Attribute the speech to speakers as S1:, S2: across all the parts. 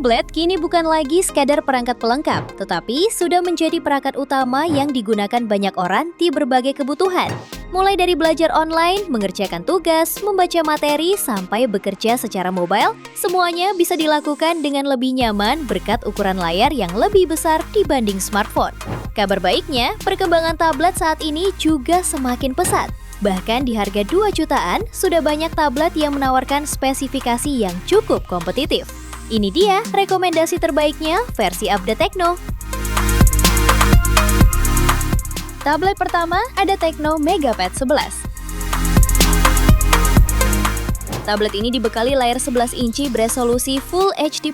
S1: Tablet kini bukan lagi sekadar perangkat pelengkap, tetapi sudah menjadi perangkat utama yang digunakan banyak orang di berbagai kebutuhan. Mulai dari belajar online, mengerjakan tugas, membaca materi, sampai bekerja secara mobile, semuanya bisa dilakukan dengan lebih nyaman berkat ukuran layar yang lebih besar dibanding smartphone. Kabar baiknya, perkembangan tablet saat ini juga semakin pesat. Bahkan di harga 2 jutaan, sudah banyak tablet yang menawarkan spesifikasi yang cukup kompetitif. Ini dia rekomendasi terbaiknya versi Update Tecno. Tablet pertama ada Tecno MegaPad 11. Tablet ini dibekali layar 11 inci beresolusi Full HD+.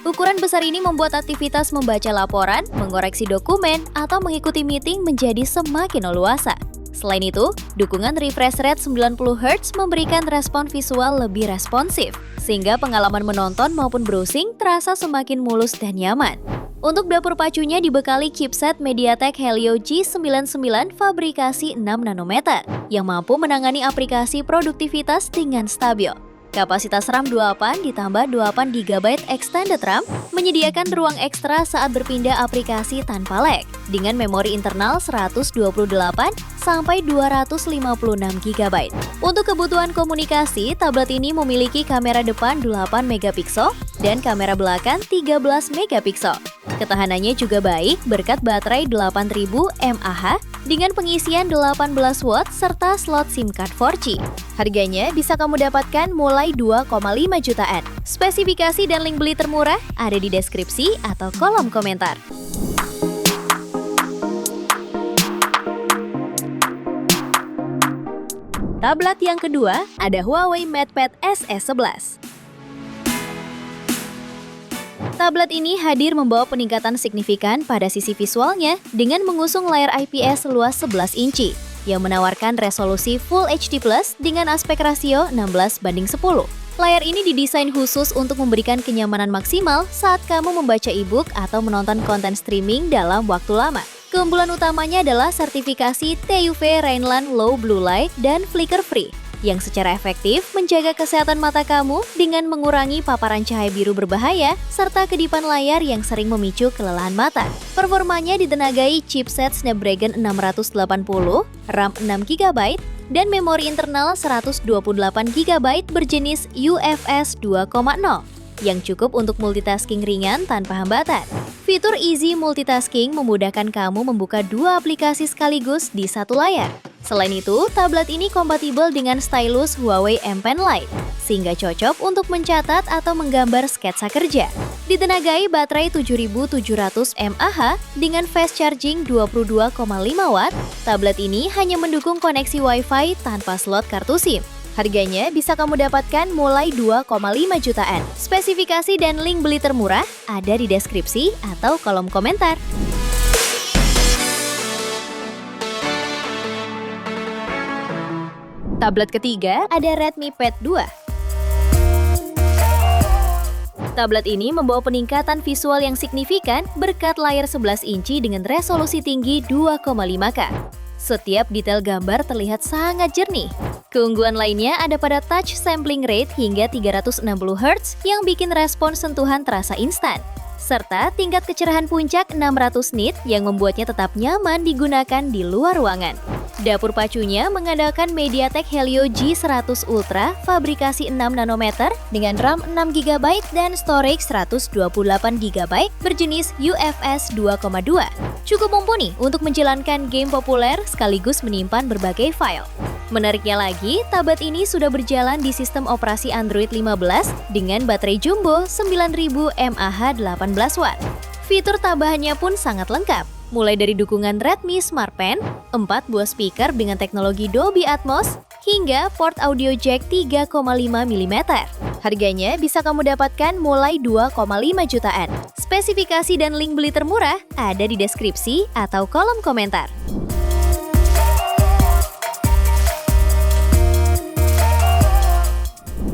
S1: Ukuran besar ini membuat aktivitas membaca laporan, mengoreksi dokumen, atau mengikuti meeting menjadi semakin leluasa. Selain itu, dukungan refresh rate 90Hz memberikan respon visual lebih responsif, sehingga pengalaman menonton maupun browsing terasa semakin mulus dan nyaman. Untuk dapur pacunya dibekali chipset MediaTek Helio G99 fabrikasi 6 nanometer, yang mampu menangani aplikasi produktivitas dengan stabil. Kapasitas RAM 28 ditambah 28GB extended RAM menyediakan ruang ekstra saat berpindah aplikasi tanpa lag dengan memori internal 128 sampai 256GB. Untuk kebutuhan komunikasi, tablet ini memiliki kamera depan 8MP dan kamera belakang 13MP. Ketahanannya juga baik berkat baterai 8000 mAh dengan pengisian 18 watt serta slot SIM card 4G. Harganya bisa kamu dapatkan mulai 2,5 jutaan. Spesifikasi dan link beli termurah ada di deskripsi atau kolom komentar. Tablet yang kedua ada Huawei MatePad SE11. Tablet ini hadir membawa peningkatan signifikan pada sisi visualnya dengan mengusung layar IPS luas 11 inci yang menawarkan resolusi Full HD+ dengan aspek rasio 16:10. Layar ini didesain khusus untuk memberikan kenyamanan maksimal saat kamu membaca e-book atau menonton konten streaming dalam waktu lama. Keunggulan utamanya adalah sertifikasi TUV Rainland Low Blue Light dan Flicker Free, yang secara efektif menjaga kesehatan mata kamu dengan mengurangi paparan cahaya biru berbahaya serta kedipan layar yang sering memicu kelelahan mata. Performanya ditenagai chipset Snapdragon 680, RAM 6GB, dan memori internal 128GB berjenis UFS 2.0 yang cukup untuk multitasking ringan tanpa hambatan. Fitur Easy Multitasking memudahkan kamu membuka 2 aplikasi sekaligus di satu layar. Selain itu, tablet ini kompatibel dengan stylus Huawei M Pen Lite, sehingga cocok untuk mencatat atau menggambar sketsa kerja. Ditenagai baterai 7700 mAh dengan fast charging 22,5 watt, tablet ini hanya mendukung koneksi Wi-Fi tanpa slot kartu SIM. Harganya bisa kamu dapatkan mulai 2,5 jutaan. Spesifikasi dan link beli termurah ada di deskripsi atau kolom komentar. Tablet ketiga ada Redmi Pad 2. Tablet ini membawa peningkatan visual yang signifikan berkat layar 11 inci dengan resolusi tinggi 2,5K. Setiap detail gambar terlihat sangat jernih. Keunggulan lainnya ada pada touch sampling rate hingga 360Hz yang bikin respon sentuhan terasa instan, serta tingkat kecerahan puncak 600 nit yang membuatnya tetap nyaman digunakan di luar ruangan. Dapur pacunya mengandalkan MediaTek Helio G100 Ultra fabrikasi 6 nanometer dengan RAM 6GB dan storage 128GB berjenis UFS 2.2. Cukup mumpuni untuk menjalankan game populer sekaligus menyimpan berbagai file. Menariknya lagi, tablet ini sudah berjalan di sistem operasi Android 15 dengan baterai jumbo 9000 mAh 18W. Fitur tambahannya pun sangat lengkap, mulai dari dukungan Redmi Smart Pen, 4 buah speaker dengan teknologi Dolby Atmos, hingga port audio jack 3,5mm. Harganya bisa kamu dapatkan mulai 2,5 jutaan. Spesifikasi dan link beli termurah ada di deskripsi atau kolom komentar.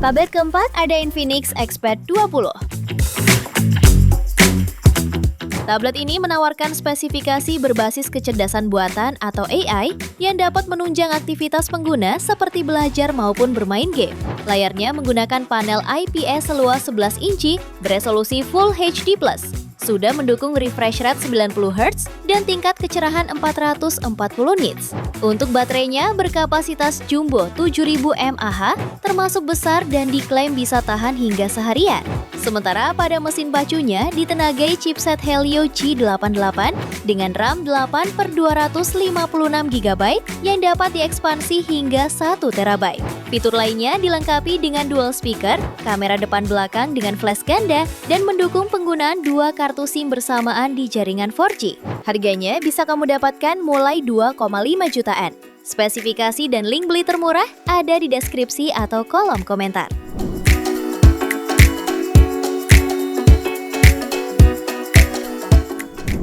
S1: Tablet keempat ada Infinix Xpad 20. Tablet ini menawarkan spesifikasi berbasis kecerdasan buatan atau AI yang dapat menunjang aktivitas pengguna seperti belajar maupun bermain game. Layarnya menggunakan panel IPS seluas 11 inci beresolusi Full HD+. Sudah mendukung refresh rate 90 Hz dan tingkat kecerahan 440 nits. Untuk baterainya berkapasitas jumbo 7000 mAh, termasuk besar dan diklaim bisa tahan hingga seharian. Sementara pada mesin bacunya ditenagai chipset Helio G88 dengan RAM 8/256GB yang dapat diekspansi hingga 1 TB. Fitur lainnya dilengkapi dengan dual speaker, kamera depan belakang dengan flash ganda, dan mendukung penggunaan 2 kartu SIM bersamaan di jaringan 4G. Harganya bisa kamu dapatkan mulai 2,5 jutaan. Spesifikasi dan link beli termurah ada di deskripsi atau kolom komentar.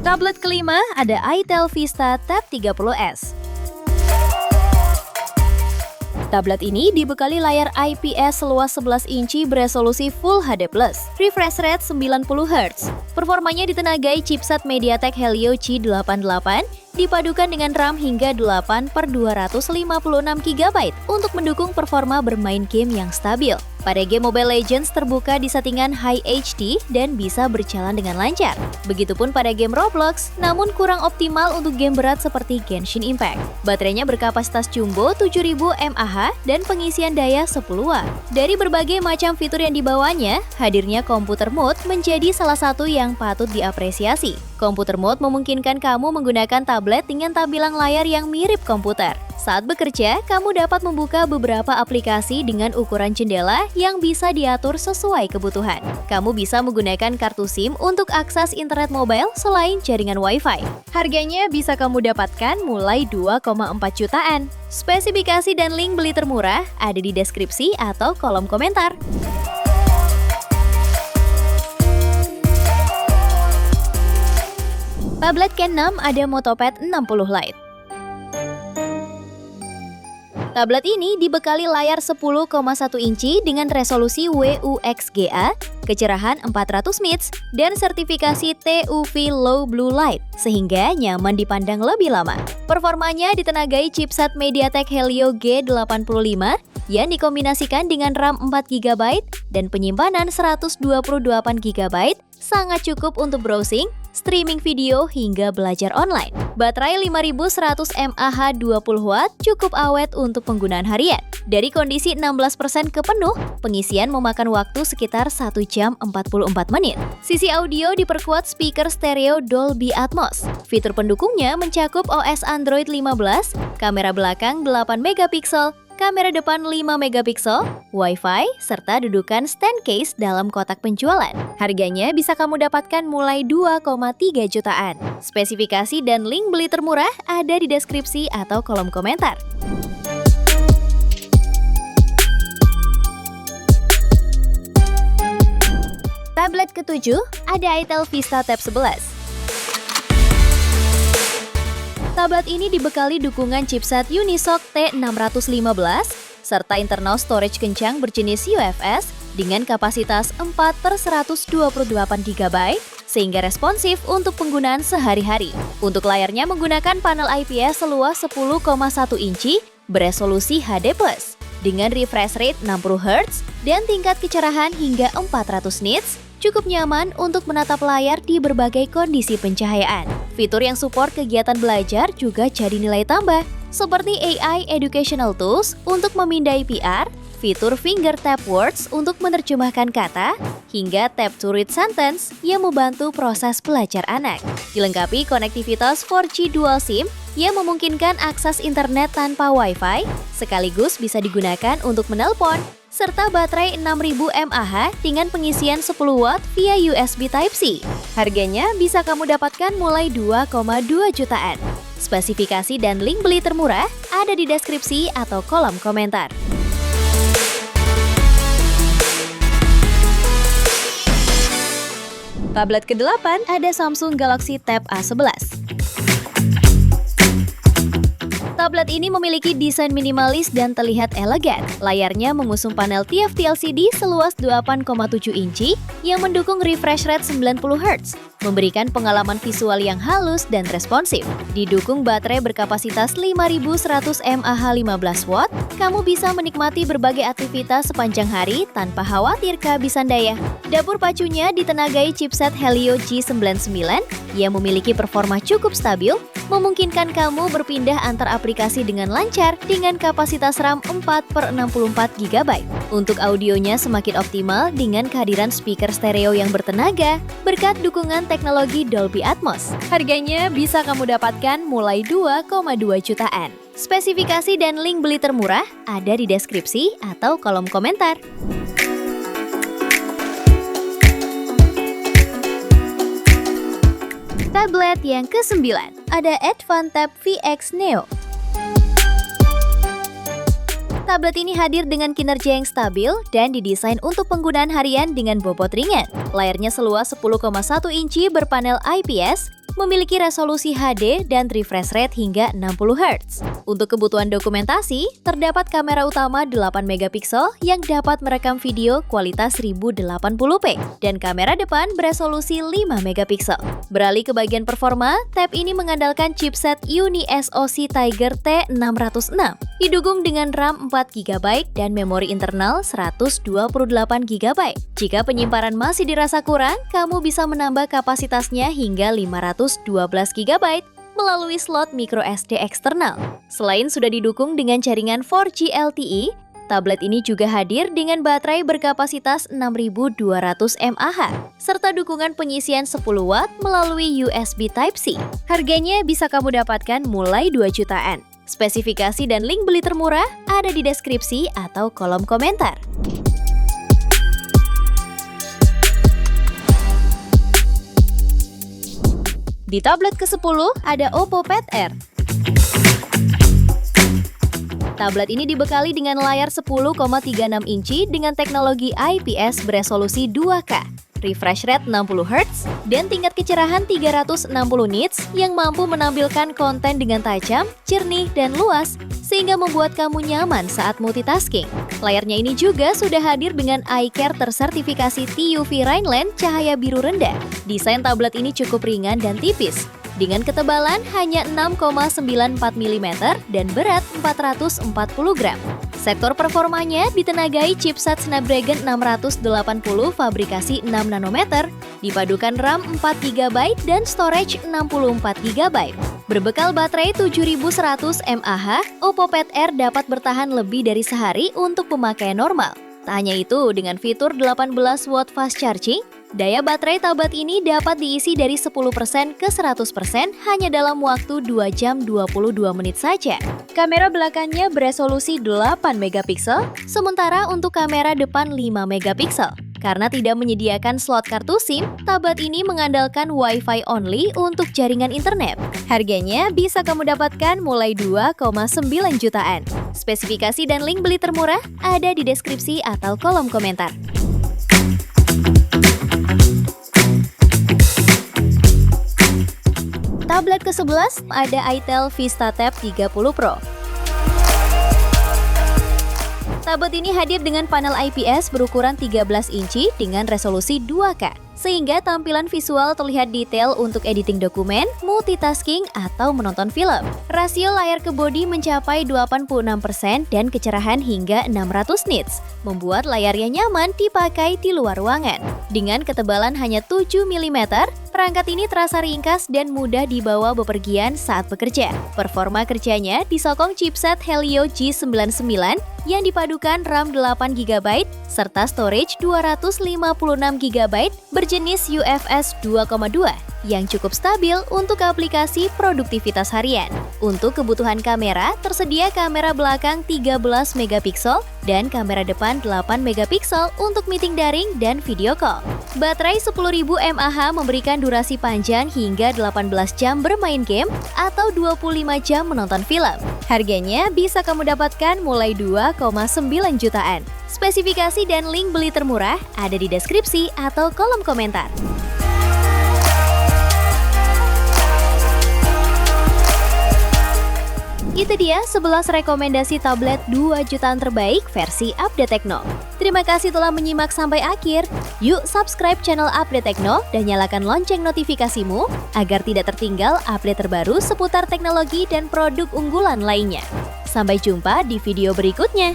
S1: Tablet kelima ada itel Vista Tab 30s. Tablet ini dibekali layar IPS seluas 11 inci beresolusi Full HD+, refresh rate 90 Hz. Performanya ditenagai chipset MediaTek Helio G88, dipadukan dengan RAM hingga 8/256GB untuk mendukung performa bermain game yang stabil. Pada game Mobile Legends terbuka di settingan High HD dan bisa berjalan dengan lancar. Begitupun pada game Roblox, namun kurang optimal untuk game berat seperti Genshin Impact. Baterainya berkapasitas jumbo 7000 mAh dan pengisian daya 10 Watt. Dari berbagai macam fitur yang dibawanya, hadirnya komputer mode menjadi salah satu yang patut diapresiasi. Komputer mode memungkinkan kamu menggunakan tablet dengan tampilan layar yang mirip komputer. Saat bekerja, kamu dapat membuka beberapa aplikasi dengan ukuran jendela yang bisa diatur sesuai kebutuhan. Kamu bisa menggunakan kartu SIM untuk akses internet mobile selain jaringan Wi-Fi. Harganya bisa kamu dapatkan mulai 2,4 jutaan. Spesifikasi dan link beli termurah ada di deskripsi atau kolom komentar. Tablet ke-6 ada Motopad 60 Lite. Tablet ini dibekali layar 10,1 inci dengan resolusi WUXGA, kecerahan 400 nits, dan sertifikasi TUV Low Blue Light, sehingga nyaman dipandang lebih lama. Performanya ditenagai chipset MediaTek Helio G85 yang dikombinasikan dengan RAM 4GB dan penyimpanan 128GB, sangat cukup untuk browsing, streaming video, hingga belajar online. Baterai 5100 mAh 20 Watt cukup awet untuk penggunaan harian. Dari kondisi 16% ke penuh, pengisian memakan waktu sekitar 1 jam 44 menit. Sisi audio diperkuat speaker stereo Dolby Atmos. Fitur pendukungnya mencakup OS Android 15, kamera belakang 8 megapiksel, kamera depan 5 megapiksel, Wi-Fi, serta dudukan stand case dalam kotak penjualan. Harganya bisa kamu dapatkan mulai 2,3 jutaan. Spesifikasi dan link beli termurah ada di deskripsi atau kolom komentar. Tablet ke-7 ada itel Vista Tab 11. Tablet ini dibekali dukungan chipset Unisoc T615 serta internal storage kencang berjenis UFS dengan kapasitas 4/128GB sehingga responsif untuk penggunaan sehari-hari. Untuk layarnya menggunakan panel IPS seluas 10,1 inci beresolusi HD+, dengan refresh rate 60 Hz dan tingkat kecerahan hingga 400 nits, cukup nyaman untuk menatap layar di berbagai kondisi pencahayaan. Fitur yang support kegiatan belajar juga jadi nilai tambah, seperti AI Educational Tools untuk memindai PR, fitur Finger Tap Words untuk menerjemahkan kata, hingga Tap to Read Sentence yang membantu proses belajar anak. Dilengkapi konektivitas 4G Dual SIM yang memungkinkan akses internet tanpa Wi-Fi, sekaligus bisa digunakan untuk menelpon, serta baterai 6000 mAh dengan pengisian 10 Watt via USB Type-C. Harganya bisa kamu dapatkan mulai 2,2 jutaan. Spesifikasi dan link beli termurah ada di deskripsi atau kolom komentar. Tablet ke-8 ada Samsung Galaxy Tab A11. Tablet ini memiliki desain minimalis dan terlihat elegan. Layarnya mengusung panel TFT LCD seluas 2,7 inci yang mendukung refresh rate 90 Hz, memberikan pengalaman visual yang halus dan responsif. Didukung baterai berkapasitas 5100 mAh 15 watt, kamu bisa menikmati berbagai aktivitas sepanjang hari tanpa khawatir kehabisan daya. Dapur pacunya ditenagai chipset Helio G99 yang memiliki performa cukup stabil, memungkinkan kamu berpindah antar aplikasi dengan lancar dengan kapasitas RAM 4/64 GB. Untuk audionya semakin optimal dengan kehadiran speaker stereo yang bertenaga berkat dukungan teknologi Dolby Atmos. Harganya bisa kamu dapatkan mulai 2,2 jutaan. Spesifikasi dan link beli termurah ada di deskripsi atau kolom komentar. Tablet yang ke-9, ada Advantap VX Neo. Tablet ini hadir dengan kinerja yang stabil dan didesain untuk penggunaan harian dengan bobot ringan. Layarnya seluas 10,1 inci berpanel IPS, memiliki resolusi HD dan refresh rate hingga 60 Hz. Untuk kebutuhan dokumentasi, terdapat kamera utama 8 megapiksel yang dapat merekam video kualitas 1080p dan kamera depan beresolusi 5 megapiksel. Beralih ke bagian performa, tab ini mengandalkan chipset Uni SoC Tiger T606. Didukung dengan RAM 4 GB dan memori internal 128 GB. Jika penyimpanan masih dirasa kurang, kamu bisa menambah kapasitasnya hingga 512 GB melalui slot microSD eksternal. Selain sudah didukung dengan jaringan 4G LTE, tablet ini juga hadir dengan baterai berkapasitas 6200 mAh serta dukungan penyisian 10 watt melalui USB Type-C. Harganya bisa kamu dapatkan mulai 2 jutaan. Spesifikasi dan link beli termurah ada di deskripsi atau kolom komentar. Di tablet ke-10 ada Oppo Pad Air. Tablet ini dibekali dengan layar 10,36 inci dengan teknologi IPS beresolusi 2K, refresh rate 60 Hz, dan tingkat kecerahan 360 nits yang mampu menampilkan konten dengan tajam, jernih, dan luas, sehingga membuat kamu nyaman saat multitasking. Layarnya ini juga sudah hadir dengan iCare tersertifikasi TUV Rhineland cahaya biru rendah. Desain tablet ini cukup ringan dan tipis, dengan ketebalan hanya 6,94 mm dan berat 440 gram. Sektor performanya ditenagai chipset Snapdragon 680 fabrikasi 6 nanometer, dipadukan RAM 4 GB dan storage 64 GB. Berbekal baterai 7100 mAh, Oppo Pad Air dapat bertahan lebih dari sehari untuk pemakaian normal. Tak hanya itu, dengan fitur 18 watt fast charging, daya baterai tablet ini dapat diisi dari 10% ke 100% hanya dalam waktu 2 jam 22 menit saja. Kamera belakangnya beresolusi 8 megapiksel, sementara untuk kamera depan 5 megapiksel. Karena tidak menyediakan slot kartu SIM, tablet ini mengandalkan Wi-Fi only untuk jaringan internet. Harganya bisa kamu dapatkan mulai 2,9 jutaan. Spesifikasi dan link beli termurah ada di deskripsi atau kolom komentar. Tablet ke-11 ada Itel Vista Tab 30 Pro. Tablet ini hadir dengan panel IPS berukuran 13 inci dengan resolusi 2K, sehingga tampilan visual terlihat detail untuk editing dokumen, multitasking, atau menonton film. Rasio layar ke bodi mencapai 86% dan kecerahan hingga 600 nits, membuat layarnya nyaman dipakai di luar ruangan. Dengan ketebalan hanya 7 mm, perangkat ini terasa ringkas dan mudah dibawa bepergian saat bekerja. Performa kerjanya disokong chipset Helio G99 yang dipadukan RAM 8 GB serta storage 256 GB berjenis UFS 2,2 yang cukup stabil untuk aplikasi produktivitas harian. Untuk kebutuhan kamera, tersedia kamera belakang 13 megapiksel dan kamera depan 8 megapiksel untuk meeting daring dan video call. Baterai 10.000 mAh memberikan durasi panjang hingga 18 jam bermain game atau 25 jam menonton film. Harganya bisa kamu dapatkan mulai 2,9 jutaan. Spesifikasi dan link beli termurah ada di deskripsi atau kolom komentar. Itu dia 11 rekomendasi tablet 2 jutaan terbaik versi Update Tekno. Terima kasih telah menyimak sampai akhir. Yuk subscribe channel Update Tekno dan nyalakan lonceng notifikasimu agar tidak tertinggal update terbaru seputar teknologi dan produk unggulan lainnya. Sampai jumpa di video berikutnya.